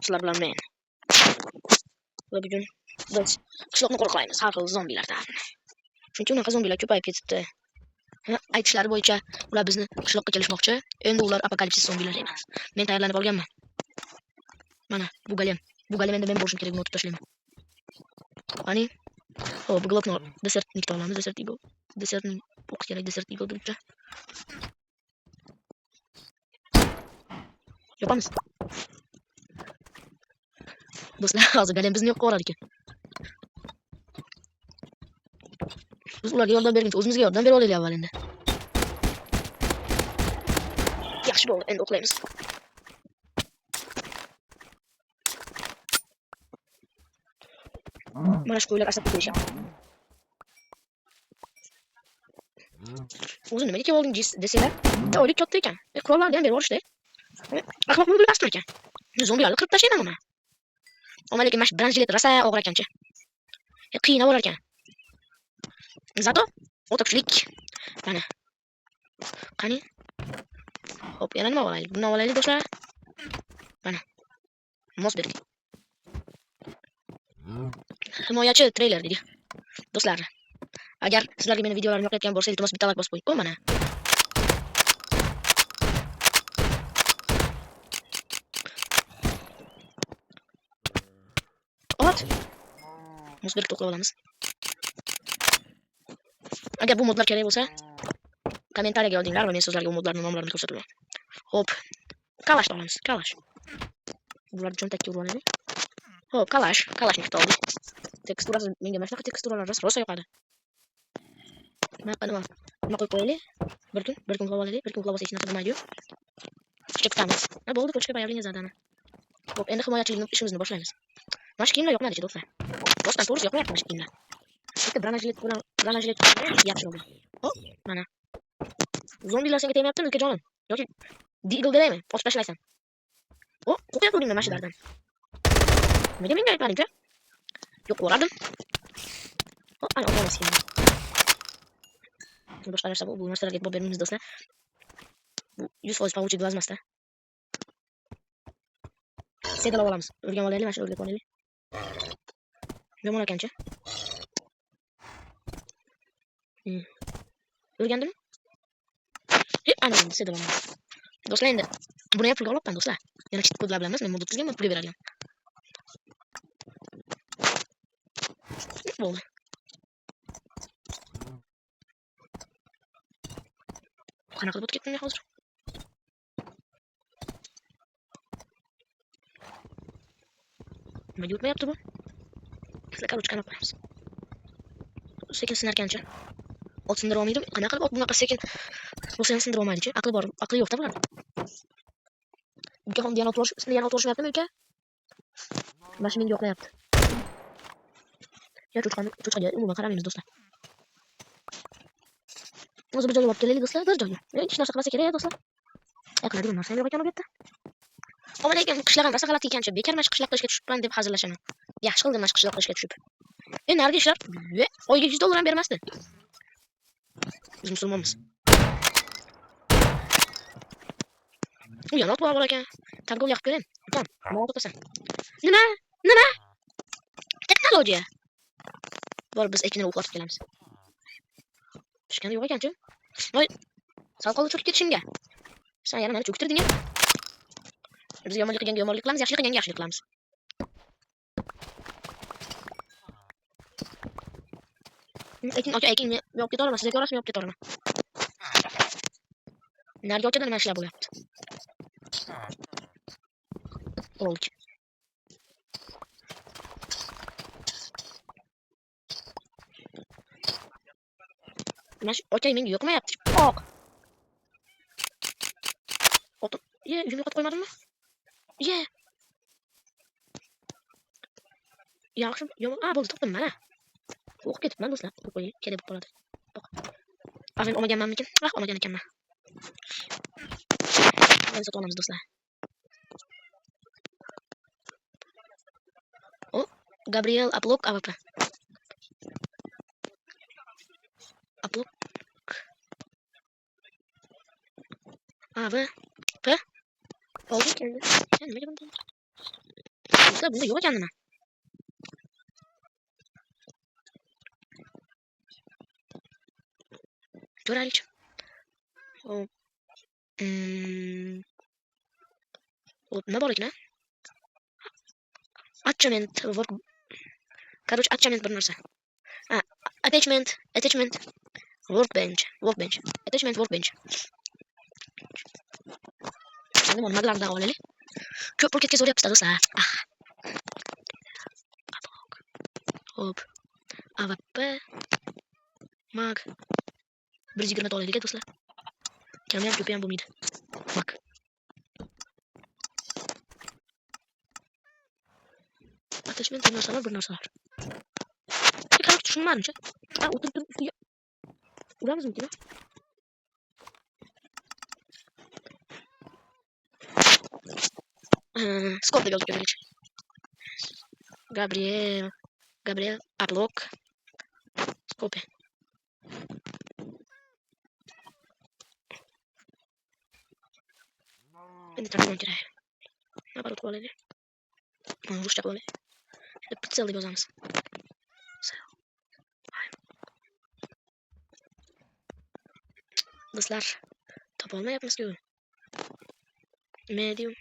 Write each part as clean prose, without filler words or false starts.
Sizlar bilan men. Va bugun biz qishloqni qo'riqlaymiz har xil zombilardan. Chunki unaqa zombilar ko'payib ketibdi. Aytishlari bo'yicha ular bizni qishloqqa kelishmoqchi. Endi ular apokalipsis zombilar emas. Men tayyorlanib olganman. Mana bu golem. Bu golem endi men bo'lishim kerak, uni otib tashlayman. Qani? Xo'p, bu glokni desertnikdan olamiz. Desert Eagle. Desertning o'qi kerak, Desert Eagle debcha. Yopamiz. Do'stlar, hozir golem bizni yo'q qilib ekan. Biz ularga yordam berguncha o'zimizga yordam bera olaylik avval endi. Yaxshi bo'ldi, endi o'qlaymiz. Mana shu qo'ylar asab qo'yishadi. O'zi nimaga kelib olding desanglar, oylik katta ekan. Qurollarni ham berib yuborishdi. Axloqni bilmasdim ekan. Zombilarni qirib tashlayman uni. Ammo lekin mana shu branjilet rosa og'ir ekancha. Qiynab olar ekan. Zato o'ta kuchlik. Mana. Qani? Hop, yana nima olaylik? Buni olaylik do'stlar. Mana. Mos berdik. Himoyachi treyler deydi. Do'stlar, agar sizlarga meni videolarim yoqayotgan bo'lsa, iltimos bitta like bosib qo'ying. O mana. Ot. Mos berib to'qlab olamiz. Agar bu modlar kerak bo'lsa, kommentariyaga yozinglar va men sizlarga bu modlarning nomlarini ko'rsataman. Hop. Kalash olamiz. Kalash. Bularni cho'ntakka urib olaylik. Hop, Kalashnikov oldik. Teksturasi menga mana shunaqa teksturalar rosa yoqadi. Mana qani nima qo'yib qo'yaylik. Bir kun uxlab olaylik. Bir kun uxlab olsa hech narsa bo'lmaydi-yu. Chiqamiz. Bo'ldi, ko'chga bayarling zadani. Hop, endi himoyachilikni ishimizni boshlaymiz. Mana shu kiyimlar yoqmadi do'stlar. Do'stlar, to'g'risi yoqmayapti mana shu kiyimlar. Bitta branjilet yaxshi bo'ldi. Hop, mana. Zombilar senga tegmayaptimi, ukajonim? Yoki Deagle deraymi? Otib tashlaysan. O, qo'rqyaptimi mana shulardan? Nega menga aytmading-ku? Yo'q, o'radim. Hop, ana olmas ekan. Boshqa narsa bu narsalarga e'tibor bermaymiz do'stlar. Bu 100% pavuchik gazmasda. Sedalab olamiz. O'rgan olaylik, mana shu o'rgan olaylik. Yomon ekancha. O'rgandimmi? Ana endi sedalab olamiz. Do'stlar, endi buni ham pulga olibman do'stlar. Yana cheat kodlar bilan emas, men mod o'tkazganman, pulga beradigan. Bo'ldi. Qanaqa qilib o'tib ketdim men hozir? Nima yutmayapti bu? Sizlar karuchkani qo'yamiz. Sekin sinarkancha. Ot sindira olmaydi. Qanaqa qilib ot bunaqa sekin bo'lsa ham sindira olmaydi-chi? Aqli yo'q-da bular. Ukaxon yana o'tirishmayaptimi uka? Mana shu menga yoqmayapti. Ya cho'chqaga umuman qaramaymiz do'stlar. O'zi bir joyga olib kelaylik do'stlar, bir joyga. Hech narsa qilmasa kerak do'stlar. Qiladigan narsa ham yo'q ekan bu yerda. Ammo lekin qishlag'im rosa g'alati ekancha. Bekor mana shu qishloqqa ishga tushibman deb hazillashaman. Yaxshi qildim mana shu qishloqqa ishga tushib. Narigi ishlar oyiga $100 ham bermasdi. Biz musulmonmiz. U yana otib olar ekan. Targov yoqib ko'ring. Otam, nima o'qitasan? Nima? Texnologiya. Bor, biz ekinni o'qitib kelamiz. Pishgani yo'q ekan-chi. Voy, sal qoldi cho'kib ketishimga. Sen yana meni cho'ktirding-a? Biz yomonlik qilganga yomonlik qilamiz, yaxshilik qilganga yaxshilik qilamiz. Ekin yo'q keta olaman, sizga ko'rasizmi, yo'q keta olaman. Narigi ochada nima ishlar bo'lyapti? Oldik. Mana shu okey menga yoqmayapti. Oq. Otim. Uyimni yo'qotib qo'ymadimmi? Yaxshi, yomon. Bo'ldi, topdim mana. O'qib ketibman do'stlar. Qo'ying, kerak bo'lib qoladi. Avval olmaganmanmikin? Olmagan ekanman. Endi sotib olamiz do'stlar. O, Gabriel Aplok AWP. Aplok. AWP. Oldik endi. Nimaga bunday? Dostlar bunda yok kendine. Görərik. Hop. Hop ne var ki ne? Attachment work. Короче, attachment bir narsa. Ha, attachment. Workbench. Attachment workbench. Şimdi onlardan da alalım. Köprü ketkez oraya yapıştı dostlar. Ah. Hop. AWP. Mag. Bir zigirme dolaylı gel dostlar. Kamera köpeğim bu muydu? Bak. Attachment bir narsalar. Bir karak tuşum varmış. Ha oturdum üstüne. Uğramaz mı ki lan? Scope da gördük. Gabriel. Uplock. Scope. Ini terlalu kira. Apa tuh kualnya? Harus cak kualnya. Ada pixel di bawah sana. Dostlar. Top olma yapması gibi. Medium.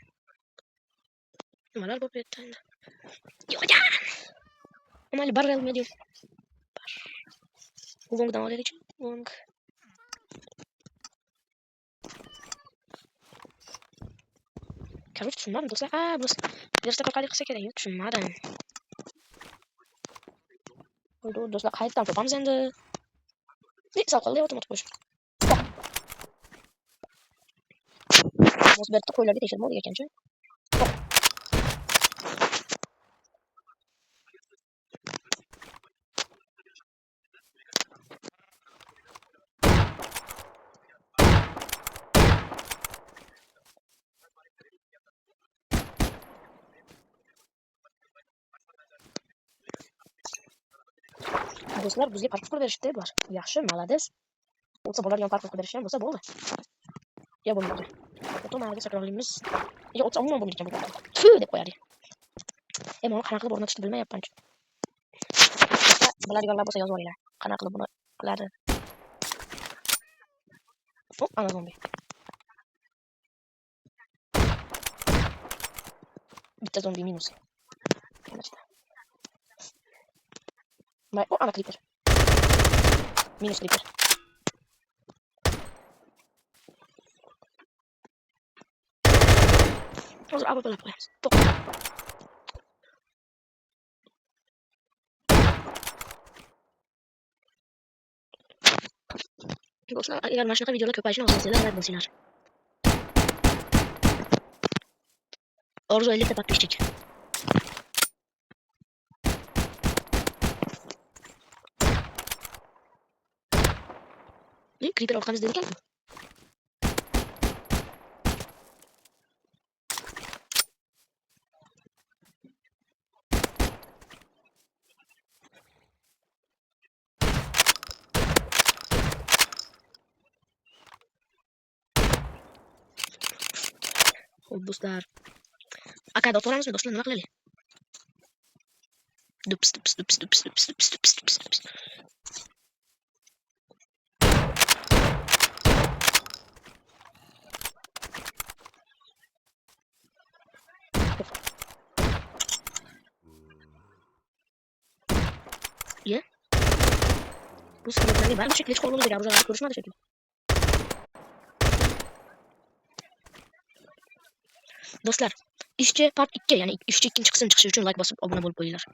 Numaralar bu bir tane. Yocan! Ama barrel medium. Wong'dan oraya geçin. Wong. Короче, шумно, dostlar. Ha, burası. Biraz da kalkayım kısa kere. Yok şunlardan. Oldu dostlar. Kayıttan topam zendi. Bir salkalı otomatik boş. Biraz böyle koyuları değiştirdim oluyor kendince. Dostlar bizga parkur berishibdilar. Yaxshi, молодец. Bo'lsa bo'ladigan parkur berishgan bo'lsa bo'ldi. Ya bo'lmadi. Otomatik takrorlaymiz. Ya o'tsa umuman bo'lmaydigan bo'ldi. Tfu deb qo'yadi. Buni qanaqa qilib o'rnatishni bilmayapman. Biladiganlar bo'lsa yozib olinglar. Qanaqa qilib buni qiladi. Hop, ana zombi. Bitta zombi minus. Oh, ana creeper. Minus creeper. Hozir AWP qo'yamiz. To'q. Do'stlar, agar mana shunaqa videolar ko'payishini xohlasanglar, like bosinglar. Orzu 50 ta подписчик. Creeper orqamizda ekan. Xo'p do'stlar. Akada o'tiramizmi do'stlar, nima qilaylik? Dups. Ya. Bu sıkıntıları var. Bu şekilde hiç kolunu bile arzular. Görüşmedi şekilde. Dostlar, işçi part 2 yani işçi ikinci kısım çıkışı için like basıp abone olup koyuyorlar.